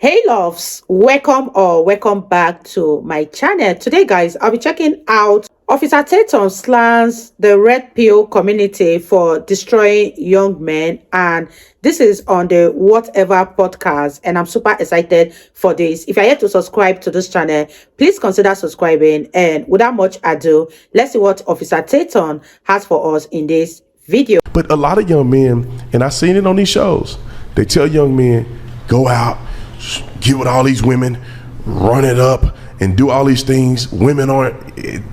Hey loves, welcome back to my channel. Today guys, I'll be checking out Officer Tatum slams the red pill community for destroying young men, and this is on the Whatever podcast, and I'm super excited for this. If you're yet to subscribe to this channel, please consider subscribing, and without much ado, let's see what Officer Tatum has for us in this video. But a lot of young men, and I've seen it on these shows, they tell young men, go out, get with all these women, run it up, and do all these things. Women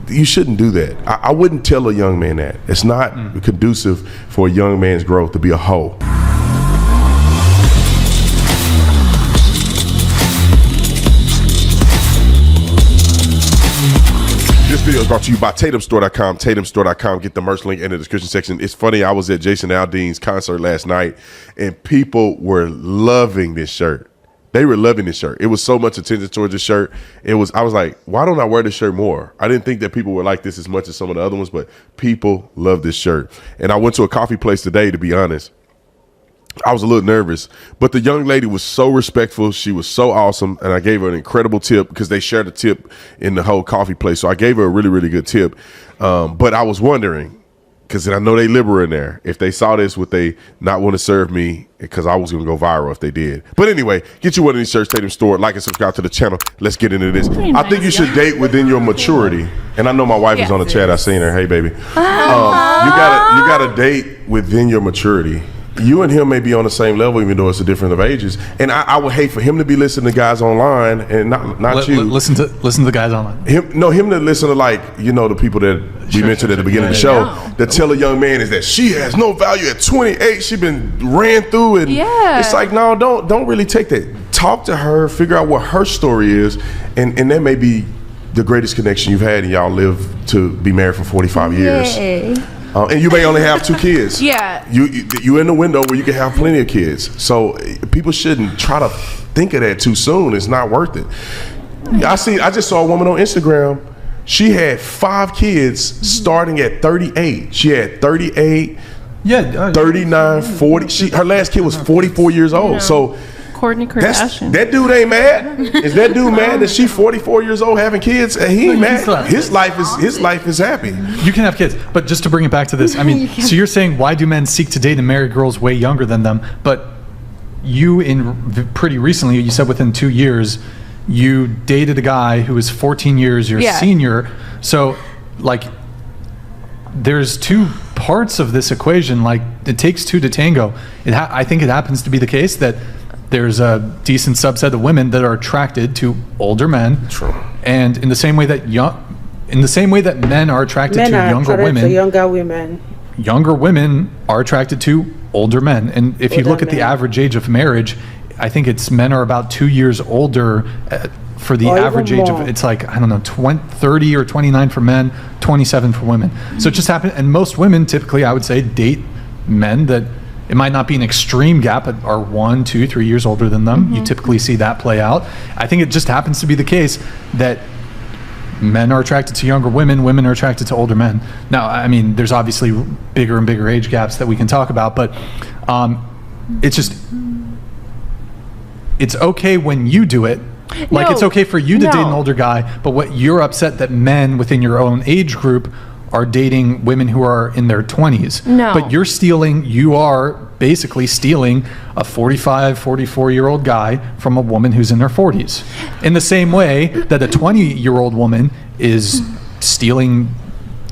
you shouldn't do that. I wouldn't tell a young man that. It's not conducive for a young man's growth to be a hoe. This video is brought to you by TatumStore.com. TatumStore.com. Get the merch link in the description section. It's funny, I was at Jason Aldean's concert last night, and people were loving this shirt. They were loving this shirt. It was so much attention towards this shirt. I was like, why don't I wear this shirt more? I didn't think that people would like this as much as some of the other ones, but people love this shirt. And I went to a coffee place today, to be honest. I was a little nervous, but the young lady was so respectful. She was so awesome, and I gave her an incredible tip because they shared a tip in the whole coffee place. So I gave her a really, really good tip. But I was wondering, because I know they liberal in there, if they saw this, would they not want to serve me? Because I was going to go viral if they did. But anyway, get you one of these shirts, Tatum Store. Like and subscribe to the channel. Let's get into this. I think you should date within your maturity. And I know my wife is on the chat. I seen her. Hey, baby. You gotta date within your maturity. You and him may be on the same level, even though it's a difference of ages. And I would hate for him to be listening to guys online and not you. Listen to the guys online. Him to listen to, like, the people that we mentioned at the beginning of the show that tell a young man is that she has no value at 28. She been ran through, and it's like, no, don't really take that. Talk to her, figure out what her story is, and that may be the greatest connection you've had, and y'all live to be married for 45 years. And you may only have 2 kids. Yeah. You in the window where you can have plenty of kids. So people shouldn't try to think of that too soon. It's not worth it. I just saw a woman on Instagram. She had 5 kids starting at 38. She had 38, 39, 40. Her last kid was 44 years old. So Kourtney Kardashian. That dude ain't mad. Is that dude mad that she's 44 years old having kids? He ain't mad. His life is happy. You can have kids, but just to bring it back to this, I mean, so you're saying, why do men seek to date and marry girls way younger than them? But you, pretty recently, you said within 2 years, you dated a guy who was 14 years your senior. So, like, there's 2 parts of this equation. Like, it takes 2 to tango. I think it happens to be the case that there's a decent subset of women that are attracted to older men. True. And in the same way that men are attracted to younger women, younger women are attracted to older men. And if you look at the average age of marriage, I think men are about 2 years older for the average age of, it's like, I don't know, 30 or 29 for men, 27 for women. So it just happened. And most women typically, I would say, date men that, it might not be an extreme gap, but are 1, 2, 3 years older than them. You typically see that play out. I think it just happens to be the case that men are attracted to younger women, women are attracted to older men. Now, I mean, there's obviously bigger and bigger age gaps that we can talk about, but it's okay when you do it. Like, it's okay for you to date an older guy, but what you're upset that men within your own age group are dating women who are in their 20s. No. But you are basically stealing a 45, 44-year-old guy from a woman who's in her 40s. In the same way that a 20-year-old woman is stealing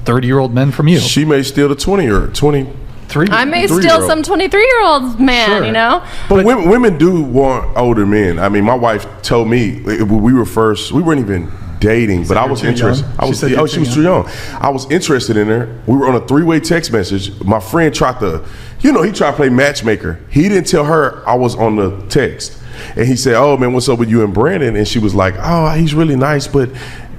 30-year-old men from you. She may steal the 20 or 23. I may steal some 23-year-old man, But women do want older men. I mean, my wife told me when we weren't even dating, but I was interested. She was too young. I was interested in her. We were on a 3-way text message. My friend tried to, he tried to play matchmaker. He didn't tell her I was on the text. And he said, "Oh man, what's up with you and Brandon?" And she was like, "Oh, he's really nice, but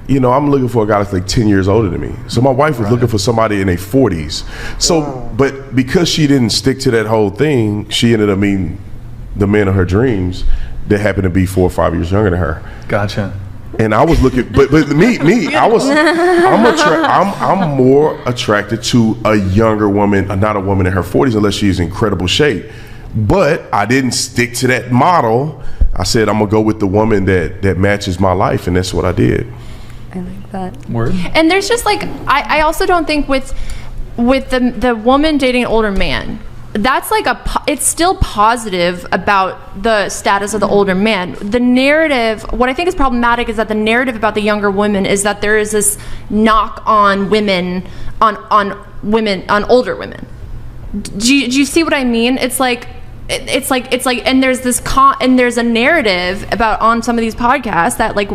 I'm looking for a guy that's like 10 years older than me." So my wife was looking for somebody in their 40s. So, but because she didn't stick to that whole thing, she ended up meeting the man of her dreams that happened to be 4 or 5 years younger than her. Gotcha. And I was looking, but I'm more attracted to a younger woman, not a woman in her 40s, unless she's in incredible shape. But I didn't stick to that model I said, I'm going to go with the woman that matches my life. And that's what I did. I like that. Word. And there's just like, I also don't think with the woman dating an older man, that's like it's still positive about the status of the older man. The narrative, what I think is problematic is that the narrative about the younger women is that there is this knock on women, on older women. Do you see what I mean? It's like, and there's this and there's a narrative about on some of these podcasts that like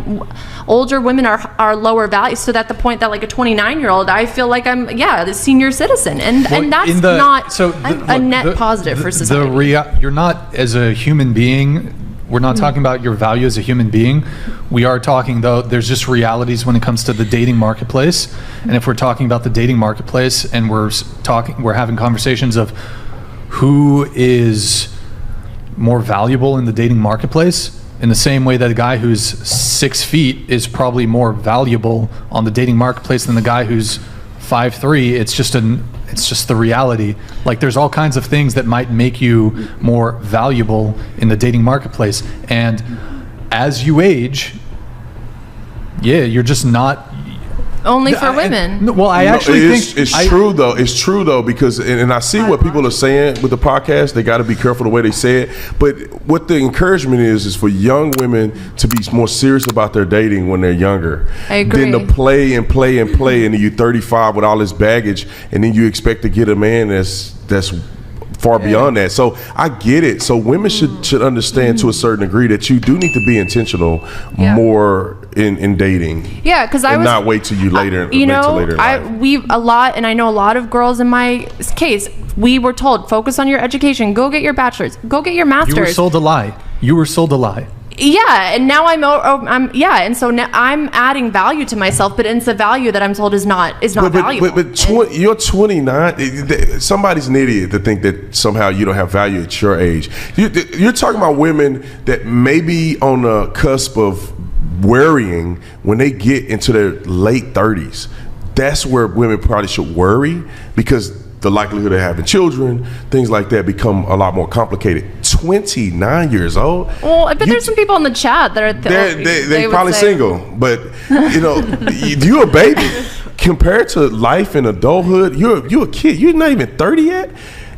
older women are lower value. So that the point that like a 29-year-old, I feel like I'm the senior citizen, and that's not a net positive for society. You're not, as a human being, we're not talking about your value as a human being. We are talking, though, there's just realities when it comes to the dating marketplace. And if we're talking about the dating marketplace and we're having conversations of who is more valuable in the dating marketplace, in the same way that a guy who's 6 feet is probably more valuable on the dating marketplace than the guy who's 5'3", it's just the reality. Like, there's all kinds of things that might make you more valuable in the dating marketplace. And as you age, you're just not only for women. Well, I actually think it's true though. It's true though, because and I see what people are saying with the podcast. They got to be careful the way they say it. But what the encouragement is for young women to be more serious about their dating when they're younger. I agree. Than to play, and then you're 35 with all this baggage, and then you expect to get a man that's far beyond that. So I get it. So women should understand to a certain degree that you do need to be intentional more in dating. Yeah, because I was not wait till you later. And I know a lot of girls in my case. We were told, focus on your education. Go get your bachelor's. Go get your master's. You were sold a lie. Yeah, and now and so now I'm adding value to myself, but it's the value that I'm told is not valuable. But you're 29. Somebody's an idiot to think that somehow you don't have value at your age. You're talking about women that may be on the cusp of worrying when they get into their late 30s. That's where women probably should worry, because the likelihood of having children, things like that, become a lot more complicated. 29 years old. Well, but there's some people in the chat that are they probably single, but you're a baby compared to life in adulthood. You're a kid. You're not even 30 yet.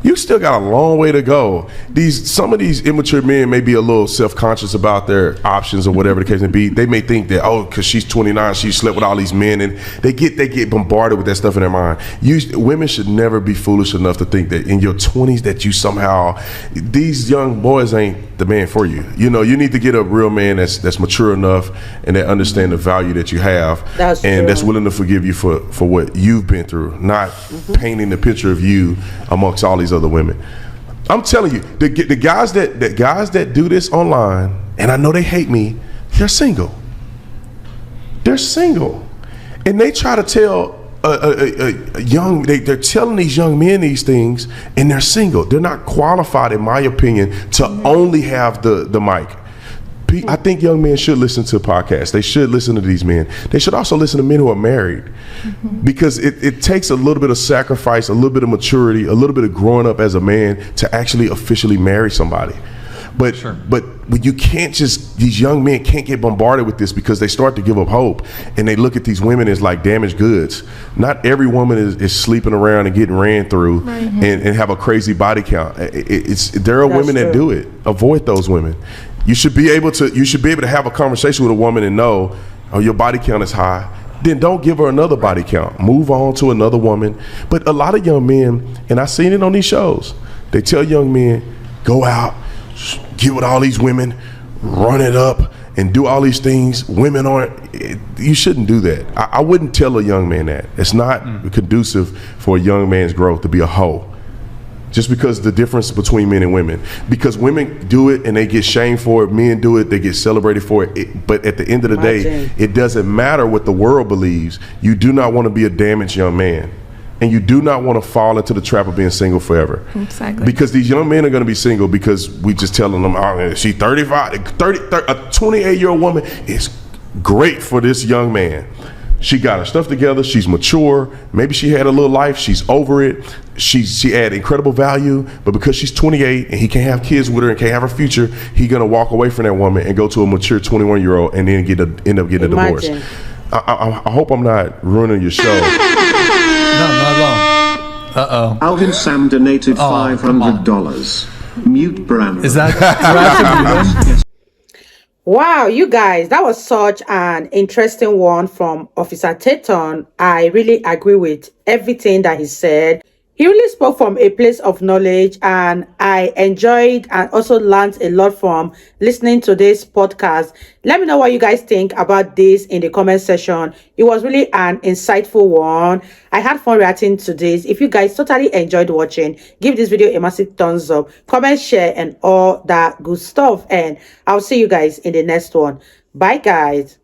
You still got a long way to go. Some of these immature men may be a little self-conscious about their options or whatever the case may be. They may think that, because she's 29, she slept with all these men, and they get bombarded with that stuff in their mind. Women should never be foolish enough to think that in your 20s that you somehow, these young boys ain't the man for you. You need to get a real man that's mature enough and that understand the value that you have, that's willing to forgive you for what you've been through, not painting the picture of you amongst all these other women. I'm telling you, the guys that do this online, and I know they hate me, they're single. They're single, and they try to tell they're telling these young men these things, and they're single. They're not qualified, in my opinion, to only have the mic. I think young men should listen to podcasts. They should listen to these men. They should also listen to men who are married, because it takes a little bit of sacrifice, a little bit of maturity, a little bit of growing up as a man to actually officially marry somebody. But you can't these young men can't get bombarded with this, because they start to give up hope, and they look at these women as like damaged goods. Not every woman is sleeping around and getting ran through and have a crazy body count. There are women that do it. Avoid those women. You should be able to have a conversation with a woman and know, your body count is high. Then don't give her another body count. Move on to another woman. But a lot of young men, and I've seen it on these shows, they tell young men, go out, get with all these women, run it up, and do all these things. Women you shouldn't do that. I wouldn't tell a young man that. It's not conducive for a young man's growth to be a hoe. Just because the difference between men and women. Because women do it and they get shamed for it. Men do it, they get celebrated for it. But at the end of the day, it doesn't matter what the world believes. You do not want to be a damaged young man. And you do not want to fall into the trap of being single forever. Exactly. Because these young men are going to be single because we just telling them, she's 35. A 28-year-old woman is great for this young man. She got her stuff together. She's mature. Maybe she had a little life. She's over it. She had incredible value, but because she's 28 and he can't have kids with her and can't have her future, he gonna walk away from that woman and go to a mature 21-year-old and then end up getting a divorce. I hope I'm not ruining your show. No, not at all. Alvin Sam donated $500. Mute brand. Is that right? Wow, you guys, that was such an interesting one from Officer Tatum. I really agree with everything that he said. He really spoke from a place of knowledge, and I enjoyed and also learned a lot from listening to this podcast. Let me know what you guys think about this in the comment section. It was really an insightful one. I had fun reacting to this. If you guys totally enjoyed watching, give this video a massive thumbs up, comment, share, and all that good stuff. And I'll see you guys in the next one. Bye, guys.